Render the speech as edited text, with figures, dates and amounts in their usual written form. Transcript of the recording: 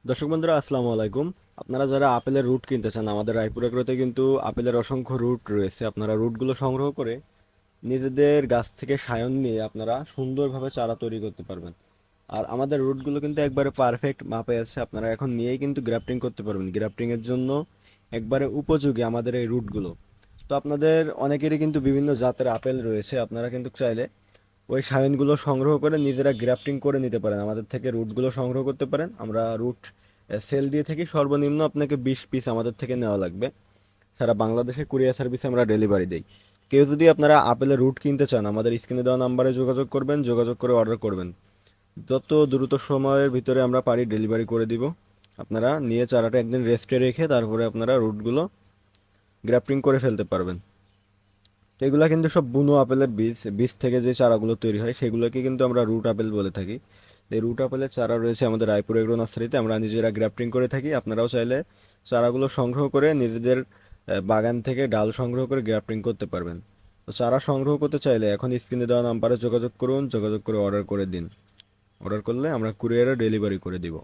দর্শক বন্ধুরা আসসালামু আলাইকুম। আপনারা যারা আপেলের রুট কিনতে চান, আমাদের রায়পুর এগ্রোতে কিন্তু আপেলের অসংখ্য রুট রয়েছে। আপনারা রুটগুলো সংগ্রহ করে নিজেদের গাছ থেকে সায়ন নিয়ে আপনারা সুন্দরভাবে চারা তৈরি করতে পারবেন। আর আমাদের রুটগুলো কিন্তু একবারে পারফেক্ট মাপে আছে, আপনারা এখন নিয়েই কিন্তু গ্রাফটিং করতে পারবেন। গ্রাফটিং এর জন্য একবারে উপযোগী আমাদের এই রুটগুলো। তো আপনাদের অনেকেরই কিন্তু বিভিন্ন জাতের আপেল রয়েছে, আপনারা কিন্তু চাইলে ওই সাইনগুলো সংগ্রহ করে নিজেরা গ্রাফটিং করে নিতে পারেন, আমাদের থেকে রুটগুলো সংগ্রহ করতে পারেন। আমরা রুট সেল দিয়ে থাকি, সর্বনিম্ন আপনাকে 20 পিস আমাদের থেকে নেওয়া লাগবে। সারা বাংলাদেশে কুরিয়ার সার্ভিসে আমরা ডেলিভারি দিই। কেউ যদি আপনারা আপেলের রুট কিনতে চান, আমাদের স্ক্রিনে দেওয়া নাম্বারে যোগাযোগ করবেন, যোগাযোগ করে অর্ডার করবেন। যত দ্রুত সময়ের ভিতরে আমরা পারি ডেলিভারি করে দিব। আপনারা নিয়ে চারাটা একদিন রেস্টে রেখে তারপরে আপনারা রুটগুলো গ্রাফটিং করে ফেলতে পারবেন। তো এগুলা কিন্তু সব বুনো আপেলের বীজ বীজ থেকে যে চারাগুলো তৈরি হয় সেগুলোকে কিন্তু আমরা রুট আপেল বলে থাকি। এই রুট আপেলের চারা রয়েছে আমাদের রায়পুর এগ্রো নার্সারিতে, আমরা নিজেরা গ্রাফটিং করে থাকি। আপনারাও চাইলে চারাগুলো সংগ্রহ করে নিজেদের বাগান থেকে ডাল সংগ্রহ করে গ্রাফটিং করতে পারবেন। তো চারা সংগ্রহ করতে চাইলে এখন স্ক্রিনে দেওয়া নাম্বারে যোগাযোগ করুন, যোগাযোগ করে অর্ডার করে দিন। অর্ডার করলে আমরা কুরিয়ারে ডেলিভারি করে দিব।